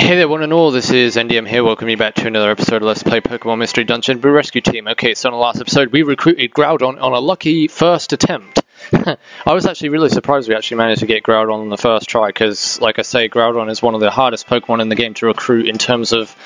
Hey there one and all, this is NDM here, welcome you back to another episode of Let's Play Pokemon Mystery Dungeon Brew Rescue Team. Okay, so in the last episode we recruited Groudon on a lucky first attempt. I was actually really surprised we actually managed to get Groudon on the first try, because like I say, Groudon is one of the hardest Pokemon in the game to recruit in terms of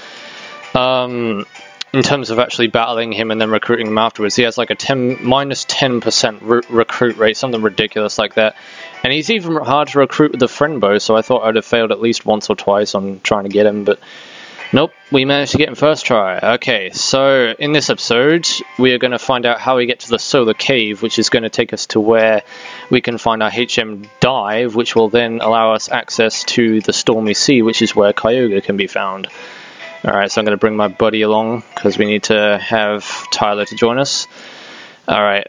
actually battling him and then recruiting him afterwards. He has like a minus 10% recruit rate, something ridiculous like that. And he's even hard to recruit with the friend bow, so I thought I'd have failed at least once or twice on trying to get him, but nope, we managed to get him first try. Okay, so in this episode, we are going to find out how we get to the Solar Cave, which is going to take us to where we can find our HM Dive, which will then allow us access to the Stormy Sea, which is where Kyogre can be found. Alright, so I'm going to bring my buddy along, because we need to have Tyler to join us. Alright.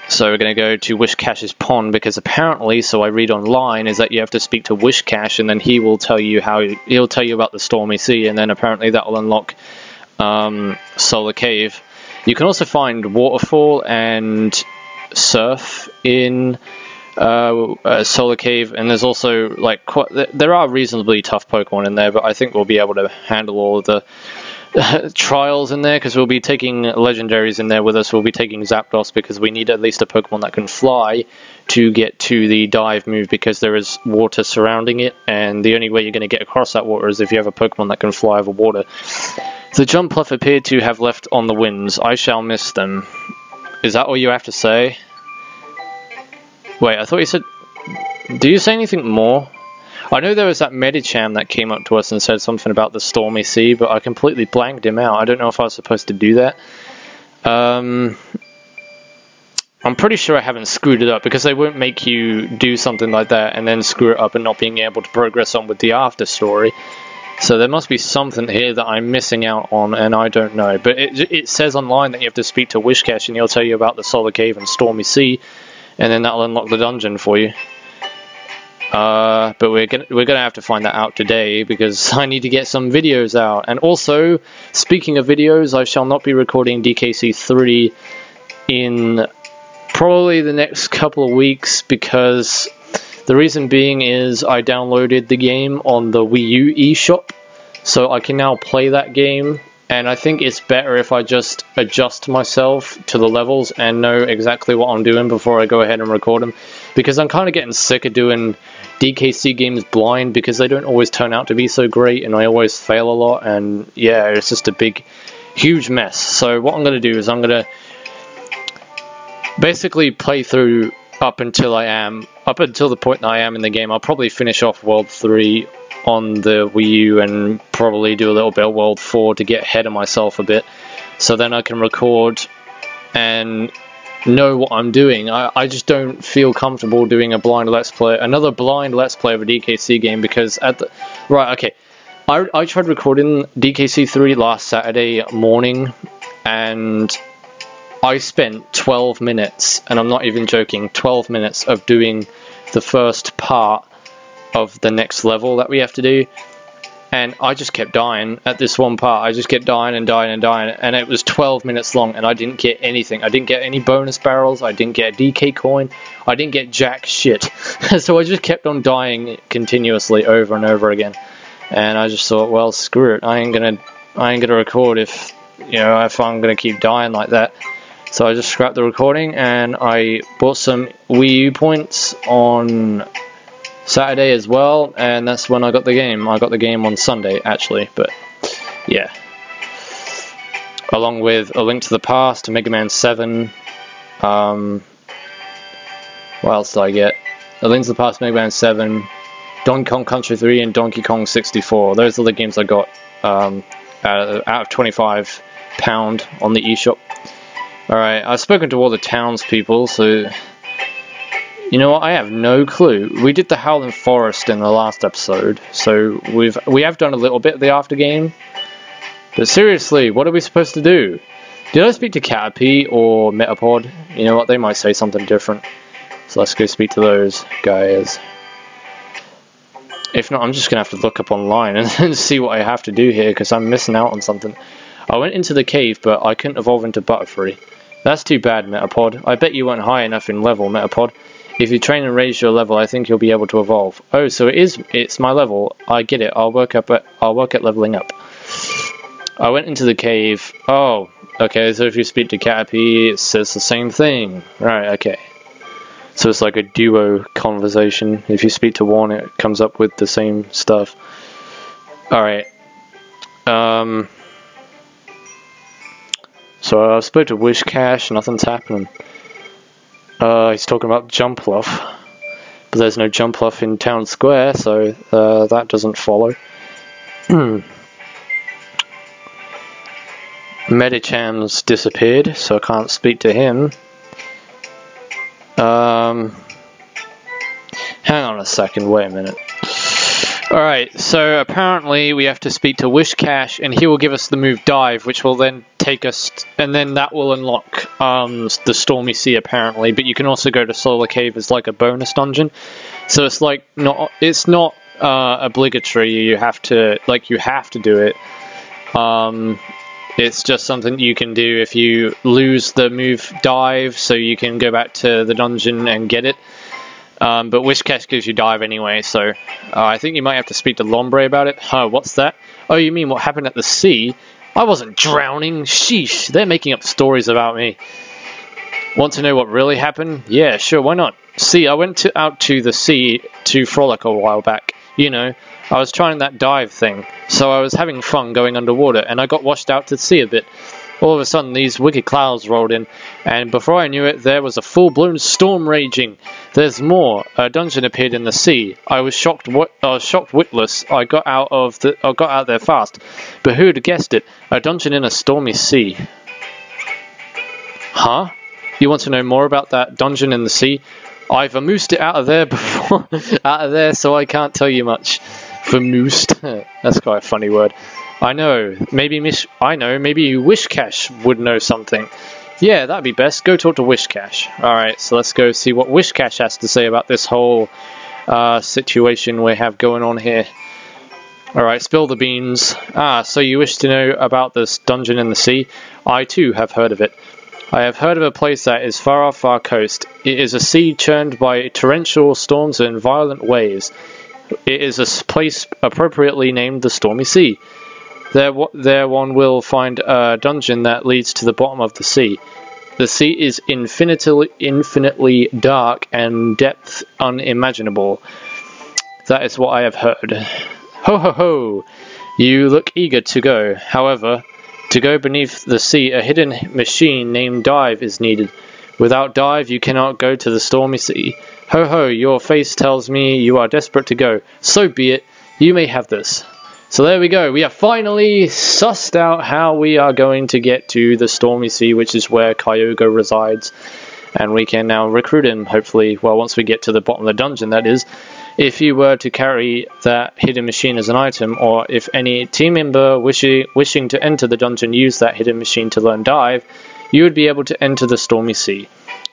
So we're going to go to Wishcash's pond, because apparently, so I read online, is that you have to speak to Wishcash and then he will tell you he'll tell you about the Stormy Sea, and then apparently that will unlock Solar Cave. You can also find Waterfall and Surf in Solar Cave, and there's also like there are reasonably tough Pokemon in there, but I think we'll be able to handle all of the trials in there, because we'll be taking legendaries in there with us. We'll be taking Zapdos, because we need at least a Pokemon that can fly to get to the dive move, because there is water surrounding it, and the only way you're going to get across that water is if you have a Pokemon that can fly over water. The Jumpluff appeared to have left on the winds. I shall miss them. Is that all you have to say? Wait, I thought you said... Do you say anything more? I know there was that Medicham that came up to us and said something about the Stormy Sea, but I completely blanked him out. I don't know if I was supposed to do that. I'm pretty sure I haven't screwed it up, because they won't make you do something like that and then screw it up and not being able to progress on with the after story. So there must be something here that I'm missing out on, and I don't know. But it says online that you have to speak to Wishcash and he'll tell you about the Solar Cave and Stormy Sea, and then that'll unlock the dungeon for you. But we're gonna have to find that out today, because I need to get some videos out. And also, speaking of videos, I shall not be recording DKC3 in probably the next couple of weeks, because the reason being is I downloaded the game on the Wii U eShop, so I can now play that game. And I think it's better if I just adjust myself to the levels and know exactly what I'm doing before I go ahead and record them. Because I'm kind of getting sick of doing DKC games blind, because they don't always turn out to be so great and I always fail a lot. And yeah, it's just a big, huge mess. So what I'm going to do is I'm going to basically play through up until the point that I am in the game. I'll probably finish off World 3 on the Wii U and probably do a little bit of World 4 to get ahead of myself a bit, so then I can record and know what I'm doing. I just don't feel comfortable doing another blind Let's Play of a DKC game, because I tried recording DKC 3 last Saturday morning, and I spent 12 minutes, and I'm not even joking, 12 minutes of doing the first part of the next level that we have to do, and I just kept dying at this one part. I just kept dying and dying and dying, and it was 12 minutes long, and I didn't get anything. I didn't get any bonus barrels, I didn't get a DK coin, I didn't get jack shit. So I just kept on dying continuously over and over again, and I just thought, well, screw it, I ain't gonna record if I'm gonna keep dying like that. So I just scrapped the recording, and I bought some Wii U points on Saturday as well, and that's when I got the game. I got the game on Sunday, actually, but yeah. Along with A Link to the Past, Mega Man 7, what else did I get? A Link to the Past, Mega Man 7, Donkey Kong Country 3, and Donkey Kong 64. Those are the games I got out of £25 on the eShop. Alright, I've spoken to all the townspeople, so... You know what, I have no clue. We did the Howling Forest in the last episode, so we have done a little bit of the after game. But seriously, what are we supposed to do? Did I speak to Caterpie or Metapod? You know what, they might say something different. So let's go speak to those guys. If not, I'm just going to have to look up online and see what I have to do here, because I'm missing out on something. I went into the cave, but I couldn't evolve into Butterfree. That's too bad, Metapod. I bet you weren't high enough in level, Metapod. If you train and raise your level, I think you'll be able to evolve. Oh, so it's my level. I get it. I'll work at leveling up. I went into the cave. Oh, okay, so if you speak to Caterpie, it says the same thing. Right, okay. So it's like a duo conversation. If you speak to one, it comes up with the same stuff. Alright. So I spoke to wishcash, nothing's happening. He's talking about Jumpluff, but there's no Jumpluff in Town Square, so that doesn't follow. Medicham's disappeared, so I can't speak to him. Hang on a second, wait a minute. Alright, so apparently we have to speak to wishcash, and he will give us the move Dive, which will then take us, and then that will unlock the Stormy Sea apparently, but you can also go to Solar Cave as like a bonus dungeon. So it's like it's not obligatory, you have to do it. It's just something you can do if you lose the move Dive, so you can go back to the dungeon and get it. But wishcash gives you Dive anyway, so I think you might have to speak to Lombre about it. Huh, what's that? Oh, you mean what happened at the sea? I wasn't drowning. Sheesh, they're making up stories about me. Want to know what really happened? Yeah, sure, why not? See, I went out to the sea to frolic a while back. You know, I was trying that dive thing, so I was having fun going underwater, and I got washed out to sea a bit. All of a sudden, these wicked clouds rolled in, and before I knew it, there was a full-blown storm raging. There's more. A dungeon appeared in the sea. I was shocked witless. I got out there fast. But who'd have guessed it? A dungeon in a stormy sea. Huh? You want to know more about that dungeon in the sea? I've vamoosed it out of there before, so I can't tell you much. Vamoosed? That's quite a funny word. I know, maybe wishcash would know something. Yeah, that'd be best. Go talk to wishcash. Alright, so let's go see what wishcash has to say about this whole situation we have going on here. Alright, spill the beans. So you wish to know about this dungeon in the sea? I too have heard of it. I have heard of a place that is far off our coast. It is a sea churned by torrential storms and violent waves. It is a place appropriately named the Stormy Sea. There one will find a dungeon that leads to the bottom of the sea. The sea is infinitely dark and depth unimaginable. That is what I have heard. Ho ho ho! You look eager to go. However, to go beneath the sea, a hidden machine named Dive is needed. Without Dive, you cannot go to the Stormy Sea. Ho ho, your face tells me you are desperate to go. So be it. You may have this. So there we go, we have finally sussed out how we are going to get to the Stormy Sea, which is where Kyogre resides. And we can now recruit him, hopefully, well, once we get to the bottom of the dungeon, that is. If you were to carry that hidden machine as an item, or if any team member wishing to enter the dungeon used that hidden machine to learn Dive, you would be able to enter the Stormy Sea.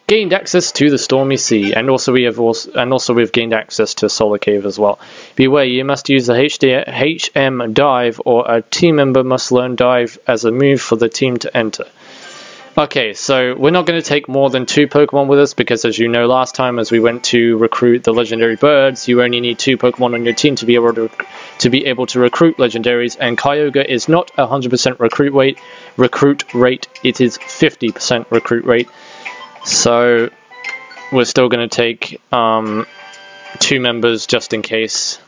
Gained access to the Stormy Sea, and also we've gained access to Solar Cave as well. Beware, you must use the HM Dive, or a team member must learn Dive as a move for the team to enter. Okay, so we're not going to take more than 2 Pokemon with us, because as you know last time, as we went to recruit the legendary birds, you only need 2 Pokemon on your team to be able to recruit legendaries, and Kyogre is not 100% recruit rate, it is 50% recruit rate. So we're still going to take 2 members just in case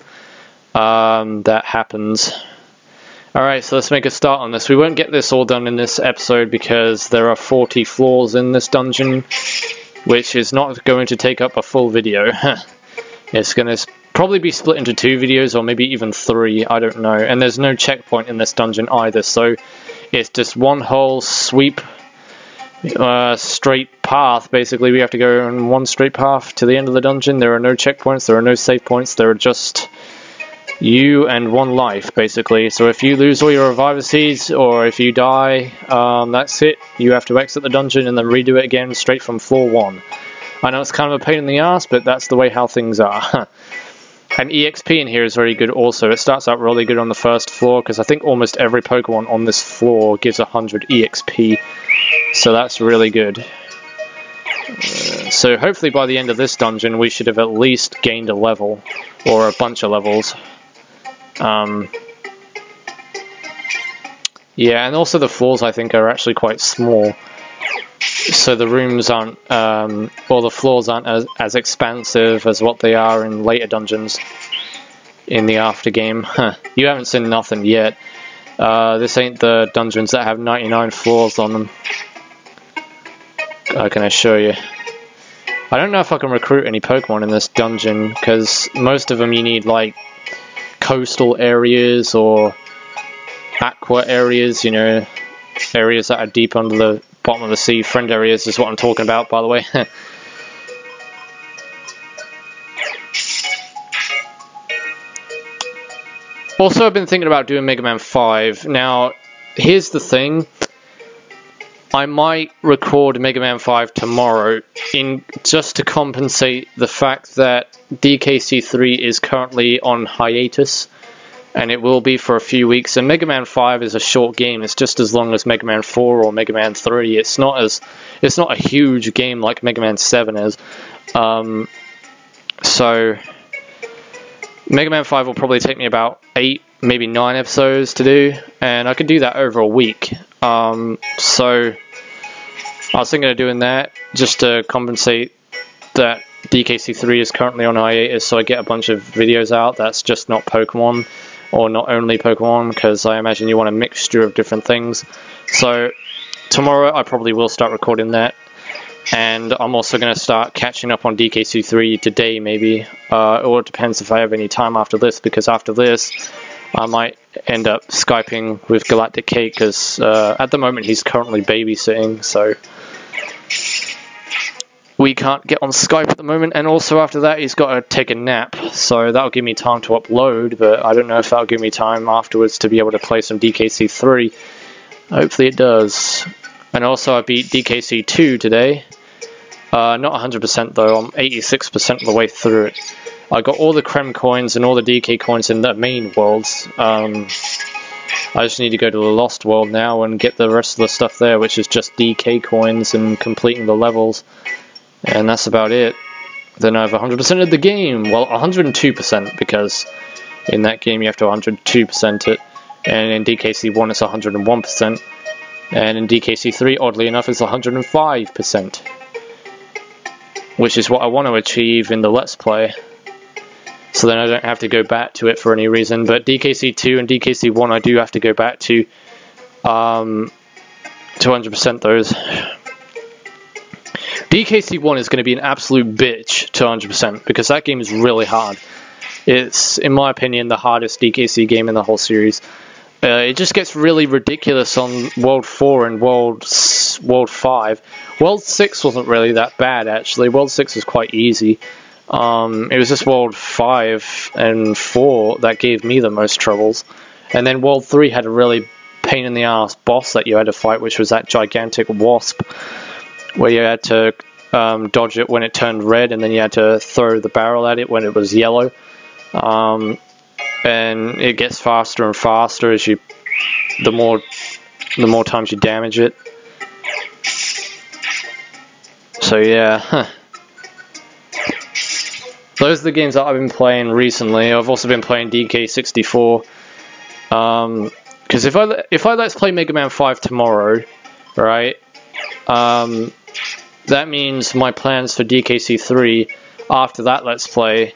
that happens. Alright, so let's make a start on this. We won't get this all done in this episode because there are 40 floors in this dungeon, which is not going to take up a full video. It's going to probably be split into 2 videos or maybe even 3, I don't know. And there's no checkpoint in this dungeon either, so it's just one whole sweep. Straight path. Basically, we have to go on one straight path to the end of the dungeon. There are no checkpoints, there are no save points, there are just you and 1 life, basically. So if you lose all your reviver seeds, or if you die, that's it. You have to exit the dungeon and then redo it again straight from floor 1. I know it's kind of a pain in the ass, but that's the way how things are. And EXP in here is very good also. It starts out really good on the first floor, because I think almost every Pokemon on this floor gives 100 EXP. So that's really good. So hopefully by the end of this dungeon we should have at least gained a level, or a bunch of levels. Yeah, and also the floors I think are actually quite small. So the rooms aren't, or the floors aren't as expansive as what they are in later dungeons in the after game. You haven't seen nothing yet. This ain't the dungeons that have 99 floors on them. I can assure you. I don't know if I can recruit any Pokemon in this dungeon, because most of them you need like coastal areas or aqua areas, you know, areas that are deep under the bottom of the sea. Friend areas is what I'm talking about, by the way. Also, I've been thinking about doing Mega Man 5. Now, here's the thing. I might record Mega Man 5 tomorrow just to compensate the fact that DKC3 is currently on hiatus, and it will be for a few weeks. And Mega Man 5 is a short game. It's just as long as Mega Man 4 or Mega Man 3. It's not a huge game like Mega Man 7 is. So Mega Man 5 will probably take me about 8, maybe 9 episodes to do, and I could do that over a week. So I was thinking of doing that just to compensate that DKC3 is currently on hiatus, so I get a bunch of videos out that's just not Pokemon, or not only Pokemon, because I imagine you want a mixture of different things. So tomorrow I probably will start recording that, and I'm also going to start catching up on DKC3 today maybe, or it depends if I have any time after this, because after this I might end up Skyping with Galactic Cake, because at the moment he's currently babysitting, so we can't get on Skype at the moment. And also after that he's got to take a nap, so that'll give me time to upload, but I don't know if that'll give me time afterwards to be able to play some DKC3. Hopefully it does. And also I beat DKC2 today. Not 100% though, I'm 86% of the way through it. I got all the Creme coins and all the DK coins in the main worlds. I just need to go to the Lost World now and get the rest of the stuff there, which is just DK coins and completing the levels. And that's about it. Then I have 100% of the game. Well, 102%, because in that game you have to 102% it. And in DKC1 it's 101%. And in DKC3, oddly enough, it's 105%. Which is what I want to achieve in the Let's Play. So then I don't have to go back to it for any reason. But DKC2 and DKC1 I do have to go back to 100% those. DKC1 is going to be an absolute bitch to 100%, because that game is really hard. It's, in my opinion, the hardest DKC game in the whole series. It just gets really ridiculous on World 4 and World 5. World 6 wasn't really that bad, actually. World 6 was quite easy. It was just World 5 and 4 that gave me the most troubles. And then World 3 had a really pain-in-the-ass boss that you had to fight, which was that gigantic wasp, where you had to dodge it when it turned red, and then you had to throw the barrel at it when it was yellow. And it gets faster and faster as the more times you damage it. So yeah, those are the games that I've been playing recently. I've also been playing DK64. Because if I let's play Mega Man 5 tomorrow, right? That means my plans for DKC3 after that Let's Play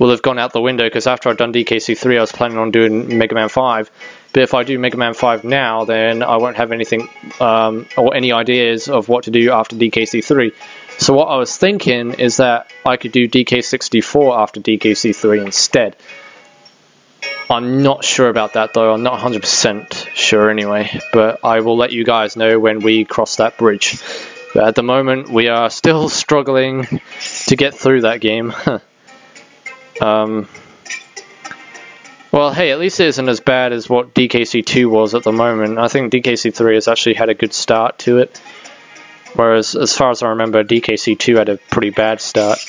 will have gone out the window, because after I've done DKC3 I was planning on doing Mega Man 5. But if I do Mega Man 5 now, then I won't have anything or any ideas of what to do after DKC3. So what I was thinking is that I could do DK64 after DKC3 instead. I'm not sure about that though, I'm not 100% sure anyway, but I will let you guys know when we cross that bridge. But at the moment we are still struggling to get through that game. Well, hey, at least it isn't as bad as what DKC2 was at the moment. I think DKC3 has actually had a good start to it, whereas as far as I remember, DKC2 had a pretty bad start.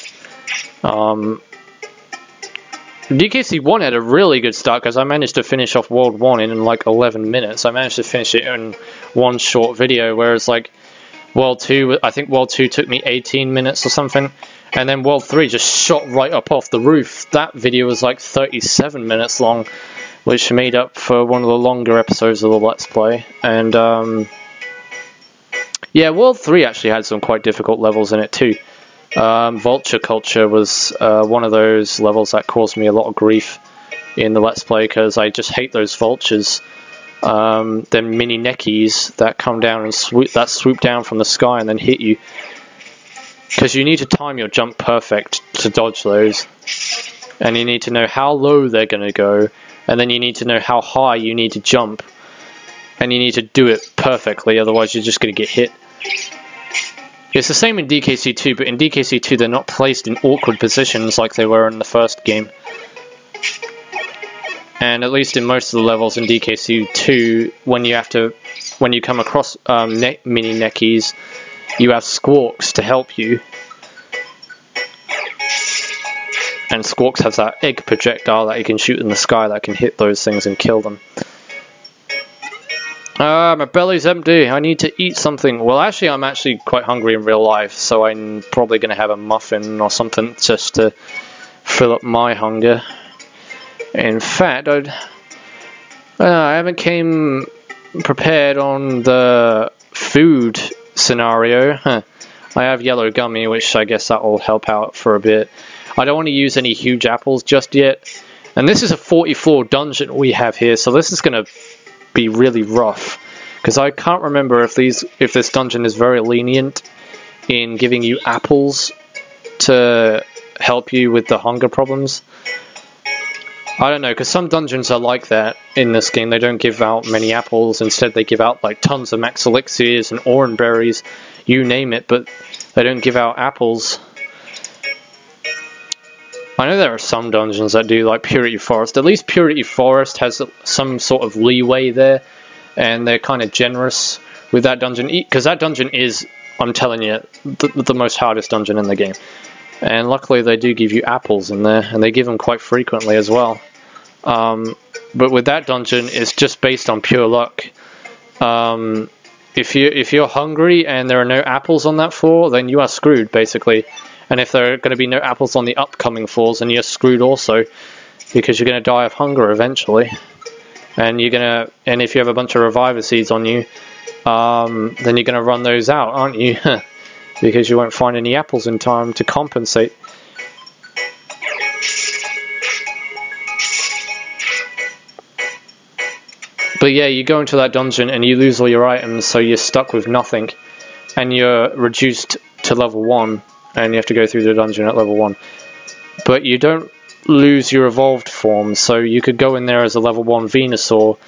DKC1 had a really good start, because I managed to finish off World 1 in like 11 minutes. I managed to finish it in one short video, whereas like World 2, I think World 2 took me 18 minutes or something. And then World 3 just shot right up off the roof. That video was like 37 minutes long, which made up for one of the longer episodes of the Let's Play. And yeah, World 3 actually had some quite difficult levels in it too. Vulture Culture was one of those levels that caused me a lot of grief in the Let's Play, because I just hate those vultures. Them mini neckies that come down and swoop down from the sky and then hit you. Because you need to time your jump perfect to dodge those. And you need to know how low they're going to go. And then you need to know how high you need to jump. And you need to do it perfectly, otherwise you're just going to get hit. It's the same in DKC2, but in DKC2 they're not placed in awkward positions like they were in the first game. And at least in most of the levels in DKC2, when you come across mini neckies, you have Squawks to help you. And Squawks has that egg projectile that you can shoot in the sky that can hit those things and kill them. My belly's empty. I need to eat something. Well, actually, I'm actually quite hungry in real life, so I'm probably going to have a muffin or something just to fill up my hunger. In fact, I haven't came prepared on the food scenario. I have yellow gummy, which I guess that will help out for a bit. I don't want to use any huge apples just yet. And this is a 40-floor dungeon we have here, so this is going to be really rough. Because I can't remember if this dungeon is very lenient in giving you apples to help you with the hunger problems. I don't know, because some dungeons are like that in this game. They don't give out many apples. Instead, they give out like tons of max elixirs and orange berries, you name it, but they don't give out apples. I know there are some dungeons that do, like Purity Forest. At least Purity Forest has some sort of leeway there, and they're kind of generous with that dungeon. Because that dungeon is, I'm telling you, the most hardest dungeon in the game. And luckily they do give you apples in there, and they give them quite frequently as well. But with that dungeon, it's just based on pure luck. If you're hungry and there are no apples on that floor, then you are screwed, basically. And if there are going to be no apples on the upcoming floors, then you're screwed also, because you're going to die of hunger eventually. And if you have a bunch of reviver seeds on you, then you're going to run those out, aren't you? Because you won't find any apples in time to compensate. But yeah, you go into that dungeon and you lose all your items, so you're stuck with nothing. And you're reduced to level 1, and you have to go through the dungeon at level 1. But you don't lose your evolved form, so you could go in there as a level 1 Venusaur,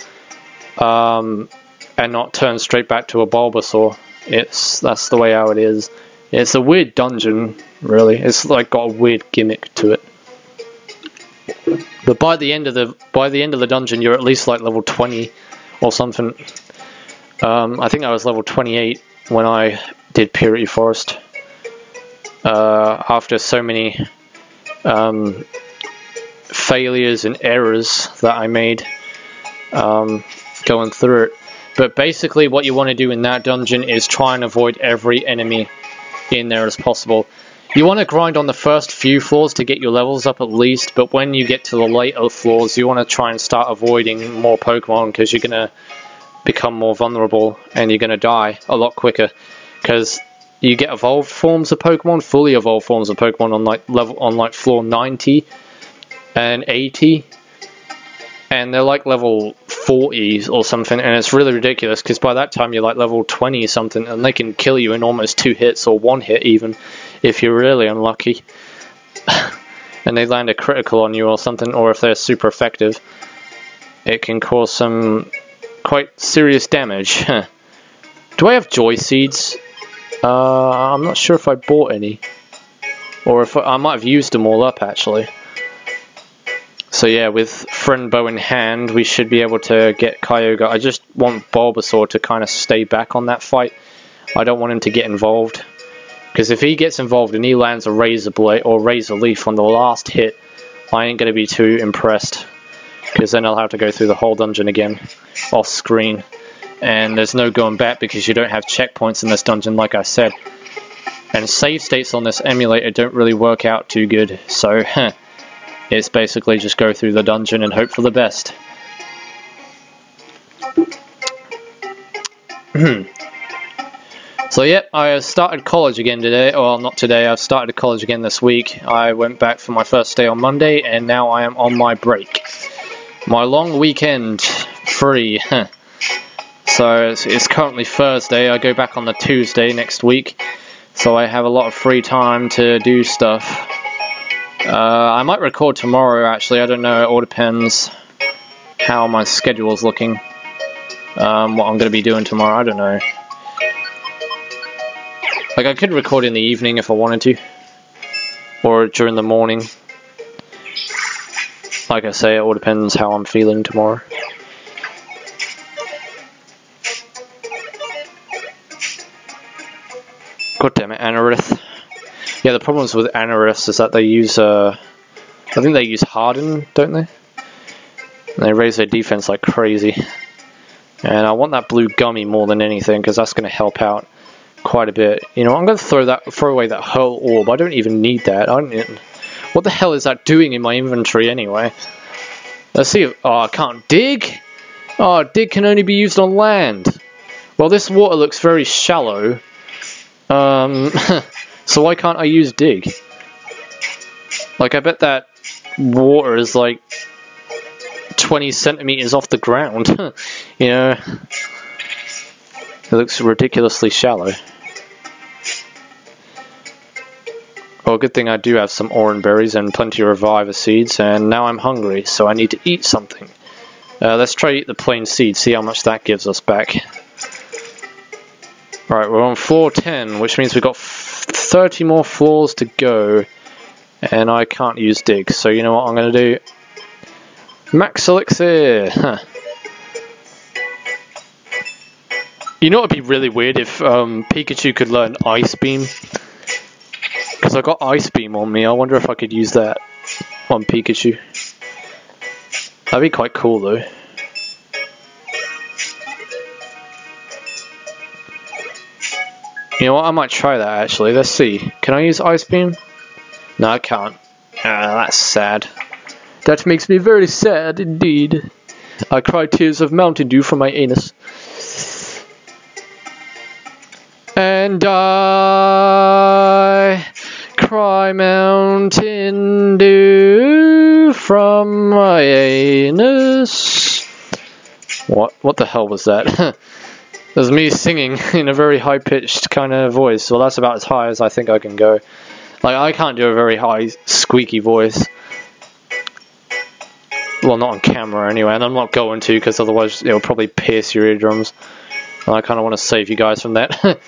and not turn straight back to a Bulbasaur. That's the way how it is. It's a weird dungeon, really. It's like got a weird gimmick to it. But by the end of the dungeon, you're at least like level 20 or something. I think I was level 28 when I did Purity Forest. After so many failures and errors that I made going through it. But basically what you want to do in that dungeon is try and avoid every enemy in there as possible. You want to grind on the first few floors to get your levels up at least, but when you get to the later floors, you want to try and start avoiding more Pokemon, because you're going to become more vulnerable and you're going to die a lot quicker. Because you get evolved forms of Pokemon, fully evolved forms of Pokemon on like floor 90 and 80, and they're like level 40 or something, and it's really ridiculous because by that time you're like level 20 something, and they can kill you in almost 2 hits or 1 hit even if you're really unlucky. And they land a critical on you or something, or if they're super effective, it can cause some quite serious damage. Do I have Joy Seeds? I'm not sure if I bought any, or if I might have used them all up actually. So yeah, with Friend Bow in hand, we should be able to get Kyogre. I just want Bulbasaur to kind of stay back on that fight. I don't want him to get involved, because if he gets involved and he lands a Razor Blade or Razor Leaf on the last hit, I ain't going to be too impressed, because then I'll have to go through the whole dungeon again, off screen. and there's no going back because you don't have checkpoints in this dungeon, like I said. And save states on this emulator don't really work out too good, so it's basically just go through the dungeon and hope for the best. So yep, I started college again today. Well, not today, I've started college again this week. I went back for my first day on Monday, and now I am on my break. My long weekend free. So it's currently Thursday, I go back on the Tuesday next week. So I have a lot of free time to do stuff. I might record tomorrow actually, I don't know, it all depends how my schedule's looking. What I'm going to be doing tomorrow, I don't know. Like, I could record in the evening if I wanted to, or during the morning. Like I say, it all depends how I'm feeling tomorrow. God damn it, Anorith. Yeah, the problems with Anoriths is that they use, I think they use Harden, don't they? And they raise their defense like crazy. And I want that blue gummy more than anything, because that's going to help out quite a bit. You know, I'm going to throw away that whole orb. I don't even need that. What the hell is that doing in my inventory anyway? Let's see if... Oh, I can't dig? Oh, dig can only be used on land. Well, this water looks very shallow. So why can't I use dig? Like, I bet that water is like 20 centimeters off the ground. You know, it looks ridiculously shallow. Well, good thing I do have some orange berries and plenty of reviver seeds, and now I'm hungry, so I need to eat something. Let's try to eat the plain seed, see how much that gives us back. Right, we're on floor 10, which means we've got 30 more floors to go, and I can't use dig, so you know what I'm going to do? Max Elixir! Huh. You know what would be really weird if Pikachu could learn Ice Beam? Because I got Ice Beam on me, I wonder if I could use that on Pikachu. That'd be quite cool though. You know what, I might try that actually, let's see. Can I use Ice Beam? No, I can't. Ah, that's sad. That makes me very sad indeed. I cry tears of Mountain Dew from my anus. And I cry Mountain Dew from my anus. What the hell was that? That was me singing in a very high-pitched kind of voice. Well, that's about as high as I think I can go. Like, I can't do a very high, squeaky voice. Well, not on camera anyway, and I'm not going to, because otherwise it'll probably pierce your eardrums. And I kind of want to save you guys from that.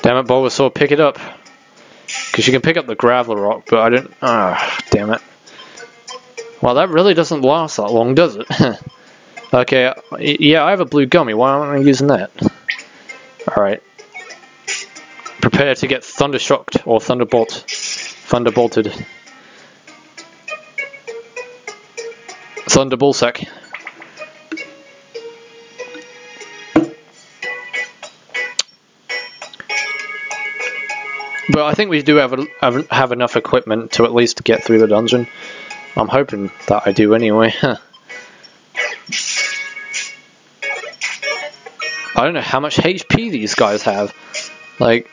Damn it, Bulbasaur, pick it up. Because you can pick up the gravel rock, but I don't... Ah, damn it. Well, that really doesn't last that long, does it? Okay, yeah, I have a blue gummy. Why aren't I using that? Alright. Prepare to get thundershocked or thunderbolted. Thunderballsack. But I think we do have enough equipment to at least get through the dungeon. I'm hoping that I do anyway. I don't know how much HP these guys have. Like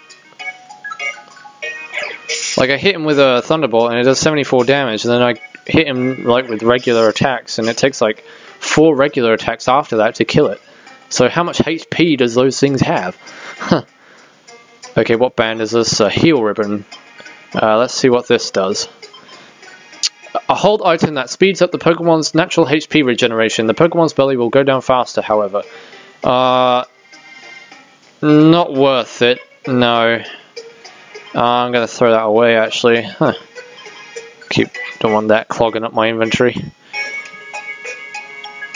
I hit him with a Thunderbolt and it does 74 damage, and then I hit him like with regular attacks and it takes like 4 regular attacks after that to kill it. So how much HP does those things have? Okay, what band is this? Heal Ribbon. Let's see what this does. A hold item that speeds up the Pokemon's natural HP regeneration. The Pokemon's belly will go down faster, however. Not worth it. No. I'm going to throw that away, actually. Huh. Don't want that clogging up my inventory.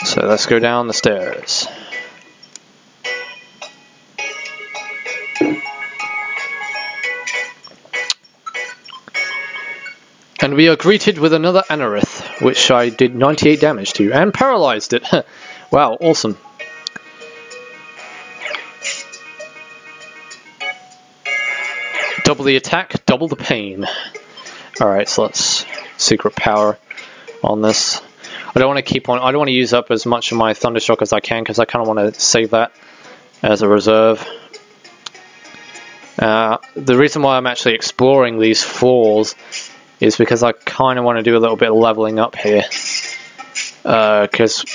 So So let's go down the stairs. And we are greeted with another Anorith, which I did 98 damage to, and paralyzed it. Wow, awesome. Double the attack, double the pain. Alright, so let's secret power on this. I don't want to use up as much of my Thundershock as I can, because I kind of want to save that as a reserve. The reason why I'm actually exploring these floors is because I kind of want to do a little bit of leveling up here. Because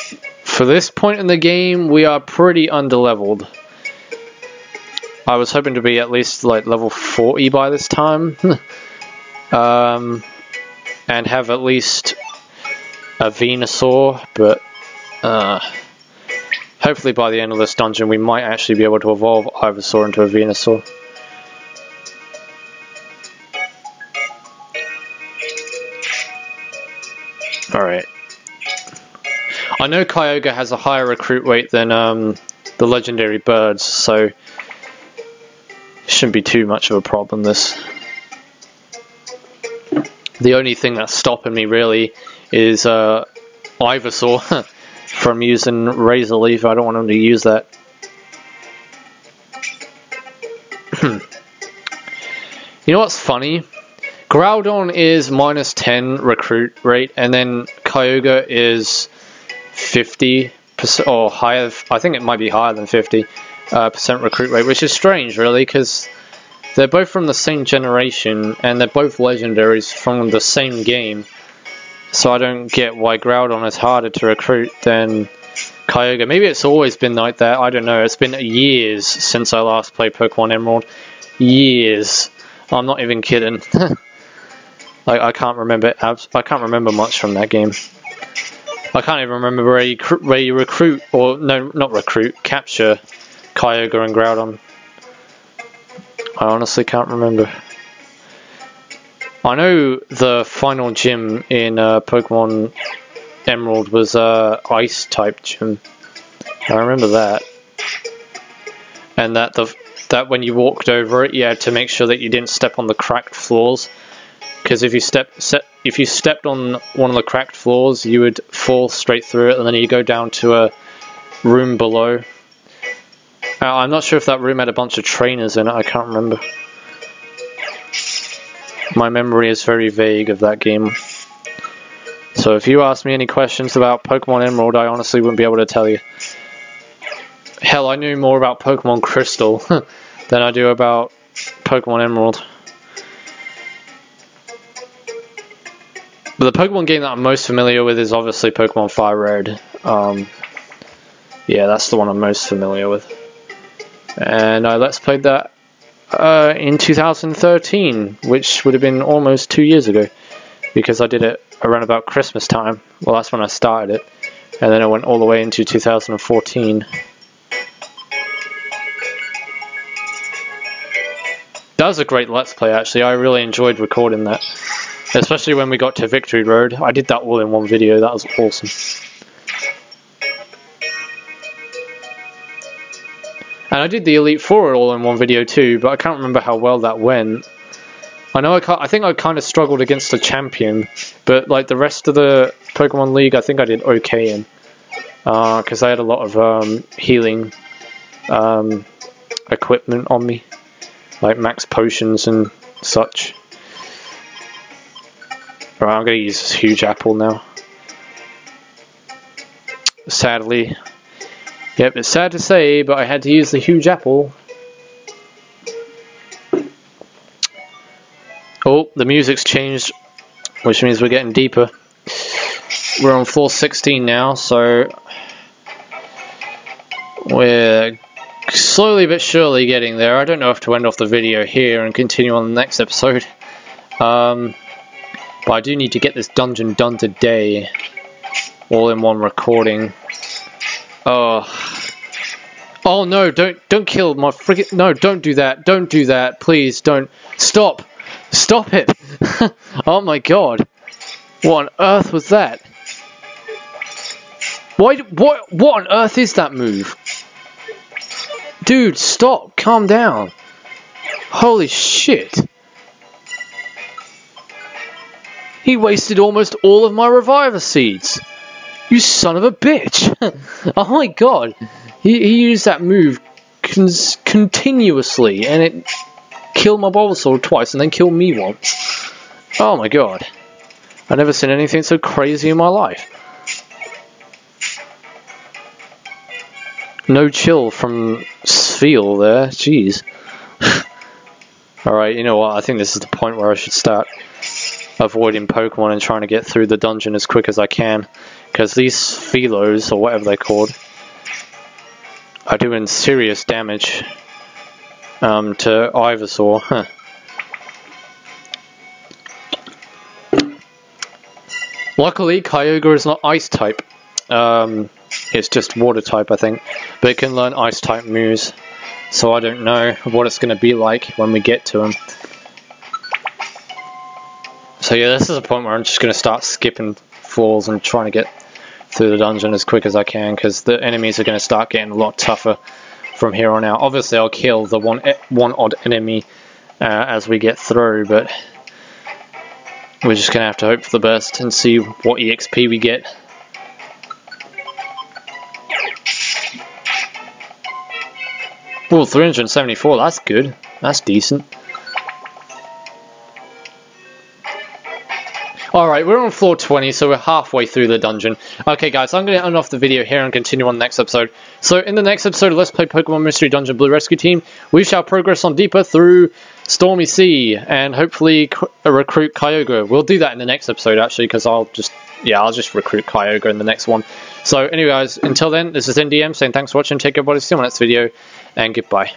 for this point in the game, we are pretty underleveled. I was hoping to be at least like level 40 by this time. And have at least a Venusaur, but hopefully by the end of this dungeon we might actually be able to evolve Ivysaur into a Venusaur. Alright. I know Kyogre has a higher recruit rate than the legendary birds, so it shouldn't be too much of a problem, this. The only thing that's stopping me really is Ivysaur from using Razor Leaf. I don't want him to use that. You know what's funny? Groudon is -10 recruit rate, and then Kyogre is 50% or higher. I think it might be higher than 50% recruit rate, which is strange, really, because they're both from the same generation, and they're both legendaries from the same game. So I don't get why Groudon is harder to recruit than Kyogre. Maybe it's always been like that. I don't know. It's been years since I last played Pokemon Emerald. Years. I'm not even kidding. Like, I can't remember much from that game. I can't even remember where you recruit, or no, not recruit, capture Kyogre and Groudon. I honestly can't remember. I know the final gym in Pokemon Emerald was Ice type gym. I remember that. And that when you walked over it, you had to make sure that you didn't step on the cracked floors. Because if you stepped on one of the cracked floors, you would fall straight through it, and then you go down to a room below. I'm not sure if that room had a bunch of trainers in it. I can't remember. My memory is very vague of that game. So if you ask me any questions about Pokemon Emerald, I honestly wouldn't be able to tell you. Hell, I knew more about Pokemon Crystal than I do about Pokemon Emerald. But the Pokemon game that I'm most familiar with is obviously Pokemon Fire Red. Yeah, that's the one I'm most familiar with. And I Let's Played that in 2013, which would have been almost 2 years ago. Because I did it around about Christmas time. Well, that's when I started it. And then I went all the way into 2014. That was a great Let's Play, actually. I really enjoyed recording that. Especially when we got to Victory Road. I did that all in one video. That was awesome. And I did the Elite Four all in one video too, but I can't remember how well that went. I think I kind of struggled against the champion, but like the rest of the Pokemon League, I think I did okay in. Because I had a lot of healing equipment on me. Like max potions and such. Alright, I'm going to use this huge apple now. Sadly. Yep, it's sad to say, but I had to use the huge apple. Oh, the music's changed, which means we're getting deeper. We're on floor 16 now, so we're slowly but surely getting there. I don't know if to end off the video here and continue on the next episode. But I do need to get this dungeon done today, all in one recording. Oh no! Don't kill my friggin'. No! Don't do that! Don't do that! Please don't! Stop! Stop it! Oh my god! What on earth was that? What on earth is that move? Dude, stop. Calm down. Holy shit. He wasted almost all of my reviver seeds. You son of a bitch. Oh my god. He used that move continuously, and it killed my Bulbasaur twice and then killed me once. Oh my god. I've never seen anything so crazy in my life. No chill from Sfeel there. Jeez. Alright, you know what? I think this is the point where I should start avoiding Pokemon and trying to get through the dungeon as quick as I can. Because these Phelos, or whatever they're called, are doing serious damage to Ivysaur. Huh. Luckily, Kyogre is not Ice type. It's just Water type, I think. But it can learn Ice type moves. So I don't know what it's going to be like when we get to him. So yeah, this is a point where I'm just going to start skipping floors and trying to get through the dungeon as quick as I can, because the enemies are going to start getting a lot tougher from here on out. Obviously I'll kill the one odd enemy as we get through, but we're just going to have to hope for the best and see what EXP we get. Well, 374, that's good. That's decent. Alright, we're on floor 20, so we're halfway through the dungeon. Okay guys, I'm going to end off the video here and continue on the next episode. So in the next episode of Let's Play Pokemon Mystery Dungeon Blue Rescue Team, we shall progress on deeper through Stormy Sea and hopefully recruit Kyogre. We'll do that in the next episode actually, because I'll just recruit Kyogre in the next one. So anyway guys, until then, this is NDM saying thanks for watching, take care everybody, see you on the next video, and goodbye.